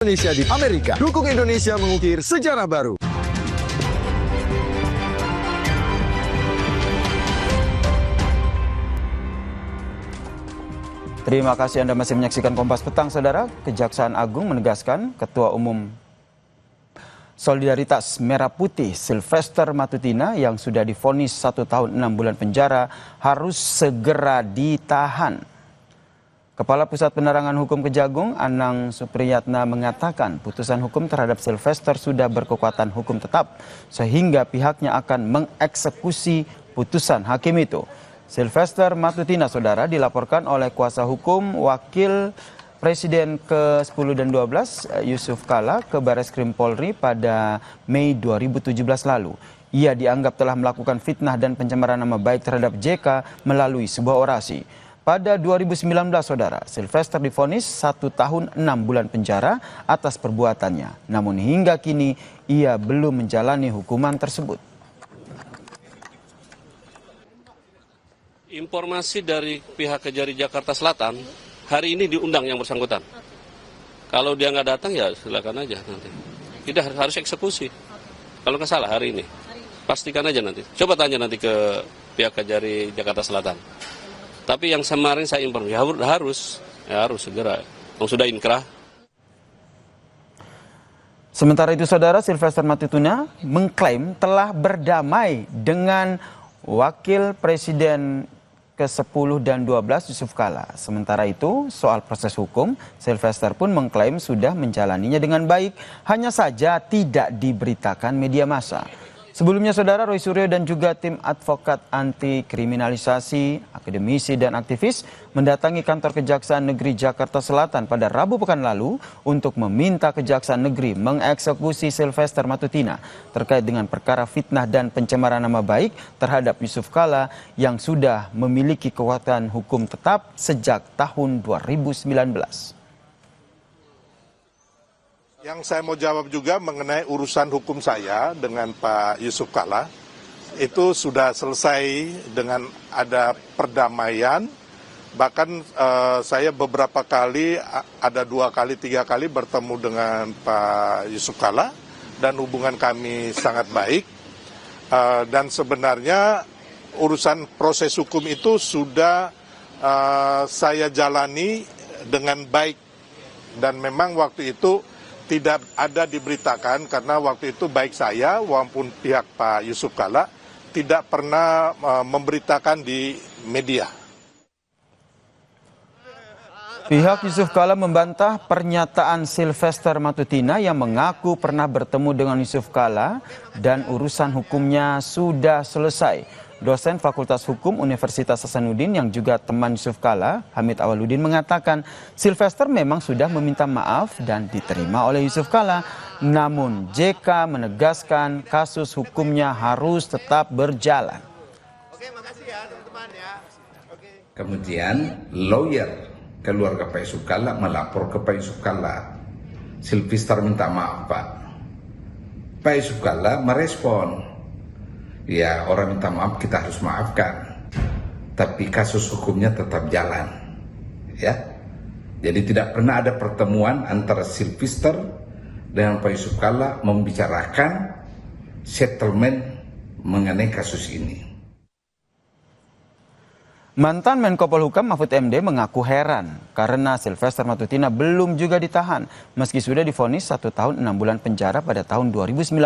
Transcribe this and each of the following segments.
Indonesia di Amerika. Dukung Indonesia mengukir sejarah baru. Terima kasih Anda masih menyaksikan Kompas Petang, Saudara. Kejaksaan Agung menegaskan Ketua Umum Solidaritas Merah Putih Sylvester Matutina yang sudah divonis 1 tahun 6 bulan penjara harus segera ditahan. Kepala Pusat Penerangan Hukum Kejagung, Anang Supriyatna, mengatakan putusan hukum terhadap Sylvester sudah berkekuatan hukum tetap sehingga pihaknya akan mengeksekusi putusan hakim itu. Sylvester Matutina, Saudara, dilaporkan oleh kuasa hukum Wakil Presiden ke-10 dan 12 Yusuf Kalla ke Barreskrim Polri pada Mei 2017 lalu. Ia dianggap telah melakukan fitnah dan pencemaran nama baik terhadap JK melalui sebuah orasi. Pada 2019, Saudara, Sylvester divonis 1 tahun 6 bulan penjara atas perbuatannya. Namun hingga kini ia belum menjalani hukuman tersebut. Informasi dari pihak Kejari Jakarta Selatan, hari ini diundang yang bersangkutan. Kalau dia nggak datang ya silakan aja nanti. Tidak harus eksekusi. Kalau nggak salah hari ini. Pastikan aja nanti. Coba tanya nanti ke pihak Kejari Jakarta Selatan. Tapi yang kemarin saya informasi harus segera. Sudah inkrah. Sementara itu, Saudara, Sylvester Matutina mengklaim telah berdamai dengan Wakil Presiden ke-10 dan 12 Yusuf Kalla. Sementara itu, soal proses hukum, Sylvester pun mengklaim sudah menjalaninya dengan baik, hanya saja tidak diberitakan media massa. Sebelumnya, Saudara, Roy Suryo dan juga tim advokat anti kriminalisasi, akademisi dan aktivis mendatangi kantor Kejaksaan Negeri Jakarta Selatan pada Rabu pekan lalu untuk meminta Kejaksaan Negeri mengeksekusi Sylvester Matutina terkait dengan perkara fitnah dan pencemaran nama baik terhadap Yusuf Kalla yang sudah memiliki kekuatan hukum tetap sejak tahun 2019. Yang saya mau jawab juga mengenai urusan hukum saya dengan Pak Yusuf Kalla, itu sudah selesai dengan ada perdamaian, bahkan saya beberapa kali, ada 2 kali, 3 kali bertemu dengan Pak Yusuf Kalla, dan hubungan kami sangat baik, dan sebenarnya urusan proses hukum itu sudah saya jalani dengan baik, dan memang waktu itu tidak ada diberitakan karena waktu itu baik saya maupun pihak Pak Yusuf Kalla tidak pernah memberitakan di media. Pihak Yusuf Kalla membantah pernyataan Sylvester Matutina yang mengaku pernah bertemu dengan Yusuf Kalla dan urusan hukumnya sudah selesai. Dosen Fakultas Hukum Universitas Hasanuddin yang juga teman Yusuf Kalla, Hamid Awaludin, mengatakan Sylvester memang sudah meminta maaf dan diterima oleh Yusuf Kalla. Namun JK menegaskan kasus hukumnya harus tetap berjalan. Oke, makasih ya teman-teman ya. Oke. Kemudian lawyer keluarga Pak Yusuf Kalla melapor ke Pak Yusuf Kalla. Sylvester minta maaf, Pak. Pak Yusuf Kalla merespon, ya, orang minta maaf kita harus maafkan, tapi kasus hukumnya tetap jalan, ya. Jadi tidak pernah ada pertemuan antara Sylvester dengan Pak Yusuf Kalla membicarakan settlement mengenai kasus ini. Mantan Menko Polhukam Mahfud MD mengaku heran karena Sylvester Matutina belum juga ditahan meski sudah divonis 1 tahun 6 bulan penjara pada tahun 2019.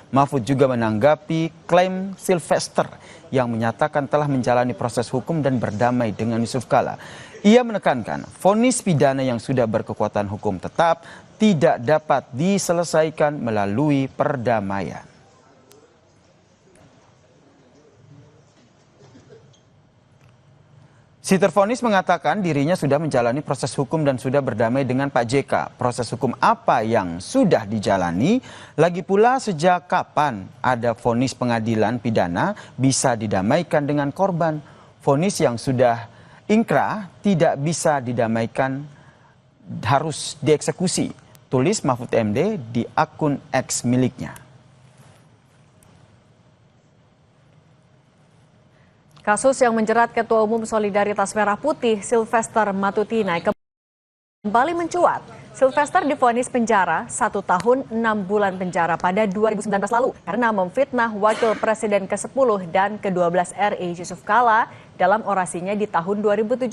Mahfud juga menanggapi klaim Sylvester yang menyatakan telah menjalani proses hukum dan berdamai dengan Yusuf Kalla. Ia menekankan vonis pidana yang sudah berkekuatan hukum tetap tidak dapat diselesaikan melalui perdamaian. Si tervonis mengatakan dirinya sudah menjalani proses hukum dan sudah berdamai dengan Pak JK. Proses hukum apa yang sudah dijalani? Lagi pula sejak kapan ada vonis pengadilan pidana bisa didamaikan dengan korban? Vonis yang sudah ingkrah tidak bisa didamaikan, harus dieksekusi. Tulis Mahfud MD di akun X miliknya. Kasus yang menjerat Ketua Umum Solidaritas Merah Putih Sylvester Matutina kembali mencuat Sylvester divonis penjara 1 tahun 6 bulan penjara pada 2019 lalu karena memfitnah Wakil Presiden ke-10 dan ke-12 RI Yusuf Kala dalam orasinya di tahun 2017.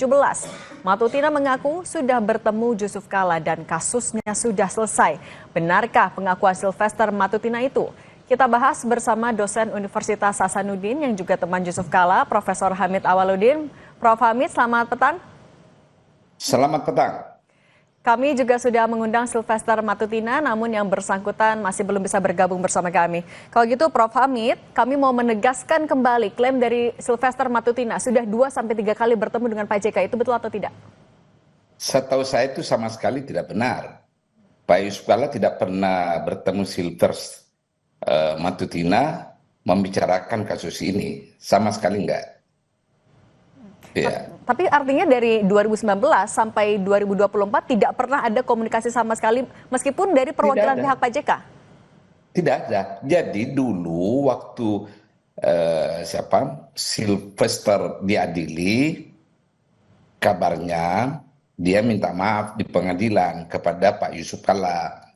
Matutina mengaku sudah bertemu Yusuf Kala dan kasusnya sudah selesai. Benarkah pengakuan Sylvester Matutina itu? Kita bahas bersama dosen Universitas Hasanuddin yang juga teman Yusuf Kala, Profesor Hamid Awaludin. Prof. Hamid, selamat petang. Selamat petang. Kami juga sudah mengundang Sylvester Matutina, namun yang bersangkutan masih belum bisa bergabung bersama kami. Kalau gitu Prof. Hamid, kami mau menegaskan kembali klaim dari Sylvester Matutina sudah 2-3 kali bertemu dengan Pak JK, itu betul atau tidak? Setahu saya itu sama sekali tidak benar. Pak Yusuf Kalla tidak pernah bertemu Sylvester Matutina membicarakan kasus ini, sama sekali enggak. Ya. Tapi artinya dari 2019 sampai 2024 tidak pernah ada komunikasi sama sekali meskipun dari perwakilan pihak Pak JK? Tidak ada. Jadi dulu waktu Sylvester diadili, kabarnya dia minta maaf di pengadilan kepada Pak Yusuf Kalla.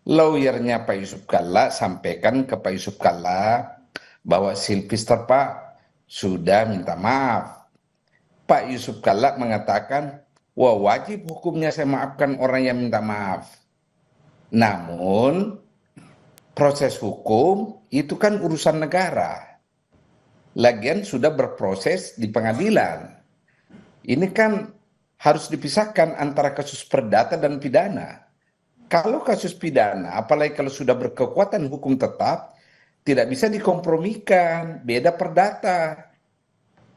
Lawyernya Pak Yusuf Kalla sampaikan ke Pak Yusuf Kalla bahwa Sylvester Pak sudah minta maaf. Pak Yusuf Kalla mengatakan, wah wajib hukumnya saya maafkan orang yang minta maaf. Namun proses hukum itu kan urusan negara. Lagian sudah berproses di pengadilan. Ini kan harus dipisahkan antara kasus perdata dan pidana. Kalau kasus pidana, apalagi kalau sudah berkekuatan hukum tetap, tidak bisa dikompromikan, beda perdata.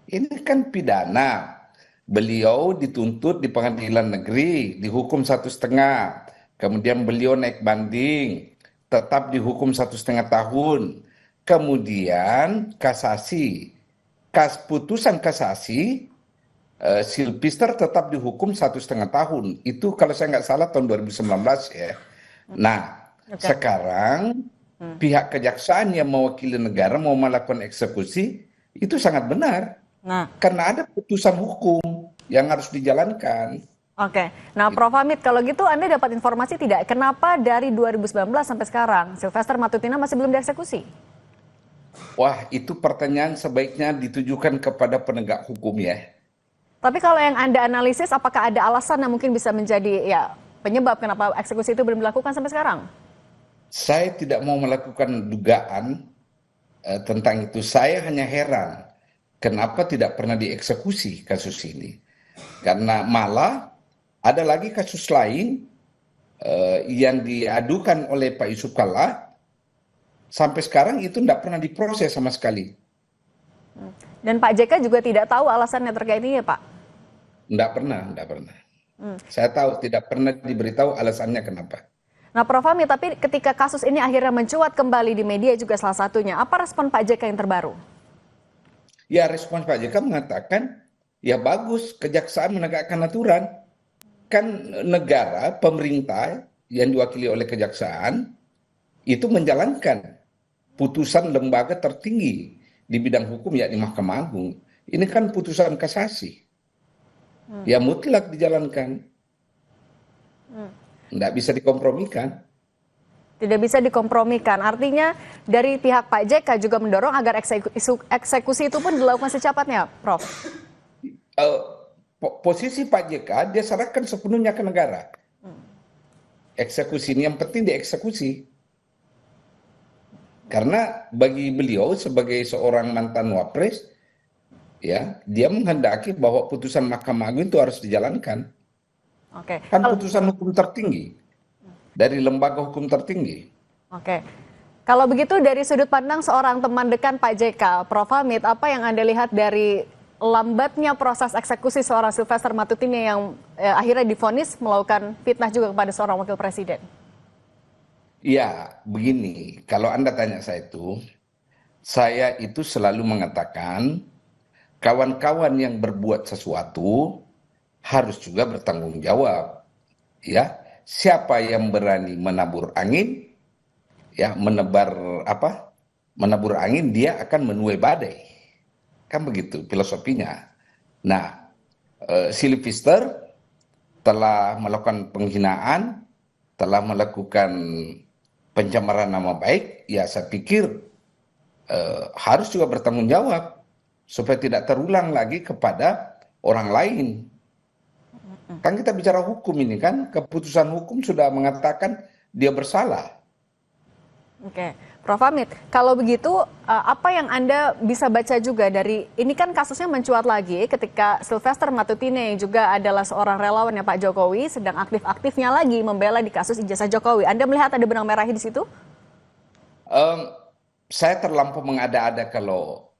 Ini kan pidana. Beliau dituntut di pengadilan negeri, dihukum 1,5. Kemudian beliau naik banding, tetap dihukum 1,5 tahun. Kemudian kasasi. Putusan kasasi, Sylvester tetap dihukum 1,5 tahun. Itu kalau saya nggak salah tahun 2019 ya. Nah, sekarang pihak kejaksaan yang mewakili negara mau melakukan eksekusi, itu sangat benar. Karena ada putusan hukum yang harus dijalankan. Oke, nah Prof. Hamid, kalau gitu Anda dapat informasi tidak kenapa dari 2019 sampai sekarang Sylvester Matutina masih belum dieksekusi? Wah, itu pertanyaan sebaiknya ditujukan kepada penegak hukum ya. Tapi kalau yang Anda analisis, apakah ada alasan yang mungkin bisa menjadi penyebab kenapa eksekusi itu belum dilakukan sampai sekarang? Saya tidak mau melakukan dugaan tentang itu. Saya hanya heran kenapa tidak pernah dieksekusi kasus ini. Karena malah ada lagi kasus lain yang diadukan oleh Pak Yusuf Kalla, sampai sekarang itu tidak pernah diproses sama sekali. Dan Pak JK juga tidak tahu alasannya terkait ini ya Pak? Tidak pernah. Saya tahu tidak pernah diberitahu alasannya kenapa. Nah Prof. Hamid, tapi ketika kasus ini akhirnya mencuat kembali di media juga salah satunya, apa respon Pak JK yang terbaru? Ya, respons Pak JK mengatakan, ya bagus kejaksaan menegakkan aturan. Kan negara, pemerintah yang diwakili oleh kejaksaan, itu menjalankan putusan lembaga tertinggi di bidang hukum, yakni Mahkamah Agung. Ini kan putusan kasasi. Ya mutlak dijalankan. Tidak bisa dikompromikan. Tidak bisa dikompromikan. Artinya dari pihak Pak JK juga mendorong agar eksekusi itu pun dilakukan secepatnya, Prof. Posisi Pak JK dia serahkan sepenuhnya ke negara. Eksekusi ini yang penting dieksekusi. Karena bagi beliau sebagai seorang mantan wapres, ya dia menghendaki bahwa putusan Mahkamah Agung itu harus dijalankan. Oke. Kan putusan hukum tertinggi. Dari lembaga hukum tertinggi. Oke. Kalau begitu dari sudut pandang seorang teman dekat Pak JK, Prof. Hamid, apa yang Anda lihat dari lambatnya proses eksekusi seorang Sylvester Matutina yang akhirnya divonis melakukan fitnah juga kepada seorang wakil presiden? Ya, begini. Kalau Anda tanya saya itu selalu mengatakan kawan-kawan yang berbuat sesuatu harus juga bertanggung jawab. Ya. Siapa yang berani menabur angin, ya menabur angin dia akan menuai badai, kan begitu filosofinya. Nah, Sylvester telah melakukan penghinaan telah melakukan pencemaran nama baik, ya saya pikir harus juga bertanggung jawab supaya tidak terulang lagi kepada orang lain. Kan kita bicara hukum ini kan, keputusan hukum sudah mengatakan dia bersalah. Oke, Prof. Hamid, kalau begitu apa yang Anda bisa baca juga dari, ini kan kasusnya mencuat lagi ketika Sylvester Matutine yang juga adalah seorang relawan ya Pak Jokowi sedang aktif-aktifnya lagi membela di kasus ijazah Jokowi. Anda melihat ada benang merahnya di situ? Saya terlampau mengada-ada kalau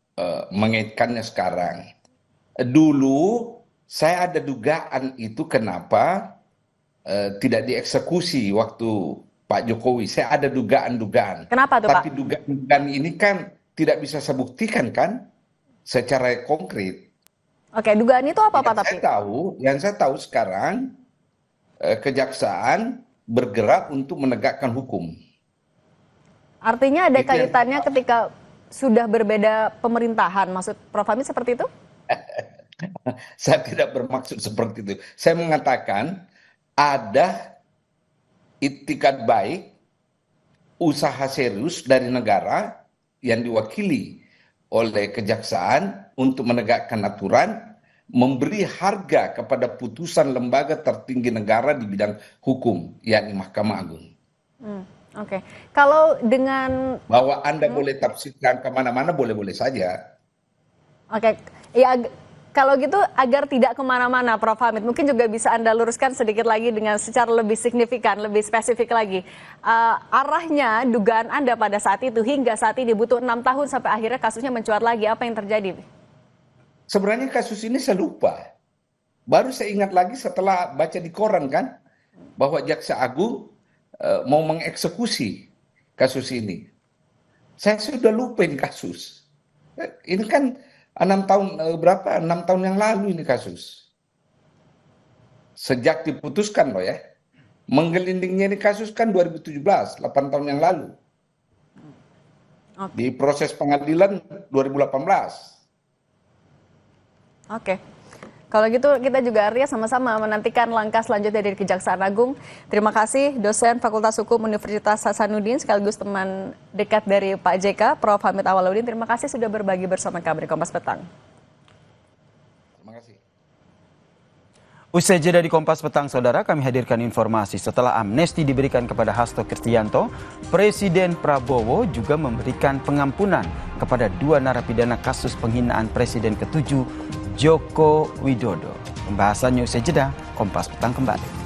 mengaitkannya sekarang. Dulu saya ada dugaan itu kenapa tidak dieksekusi waktu Pak Jokowi. Saya ada dugaan-dugaan. Kenapa tuh, Pak? Tapi dugaan-dugaan ini kan tidak bisa saya buktikan kan secara konkret. Oke, dugaan itu apa Pak tapi? Yang saya tahu sekarang kejaksaan bergerak untuk menegakkan hukum. Artinya ada kaitannya ketika sudah berbeda pemerintahan, maksud Prof. Hamid seperti itu? Saya tidak bermaksud seperti itu. Saya mengatakan ada itikat baik, usaha serius dari negara yang diwakili oleh kejaksaan untuk menegakkan aturan, memberi harga kepada putusan lembaga tertinggi negara di bidang hukum, yakni Mahkamah Agung. Oke, kalau dengan bahwa Anda boleh tafsirkan kemana-mana, boleh-boleh saja. Oke, ya kalau gitu agar tidak kemana-mana Prof. Hamid, mungkin juga bisa Anda luruskan sedikit lagi dengan secara lebih signifikan, lebih spesifik lagi. Arahnya, dugaan Anda pada saat itu hingga saat ini butuh 6 tahun sampai akhirnya kasusnya mencuat lagi, apa yang terjadi? Sebenarnya kasus ini saya lupa. Baru saya ingat lagi setelah baca di koran kan, bahwa Jaksa Agung mau mengeksekusi kasus ini. Saya sudah lupa ini kasus. Ini kan 6 tahun yang lalu ini kasus. Sejak diputuskan loh ya. Menggelindingnya ini kasus kan 2017, 8 tahun yang lalu. Di proses pengadilan 2018. Oke. Kalau gitu kita juga Arya sama-sama menantikan langkah selanjutnya dari Kejaksaan Agung. Terima kasih dosen Fakultas Hukum Universitas Hasanuddin sekaligus teman dekat dari Pak JK, Prof. Hamid Awaludin. Terima kasih sudah berbagi bersama kami di Kompas Petang. Terima kasih. Usai jeda di Kompas Petang, Saudara, kami hadirkan informasi setelah amnesti diberikan kepada Hasto Kristianto, Presiden Prabowo juga memberikan pengampunan kepada 2 narapidana kasus penghinaan Presiden ke-7 Joko Widodo. Pembahasannya usai jeda, Kompas Petang kembali.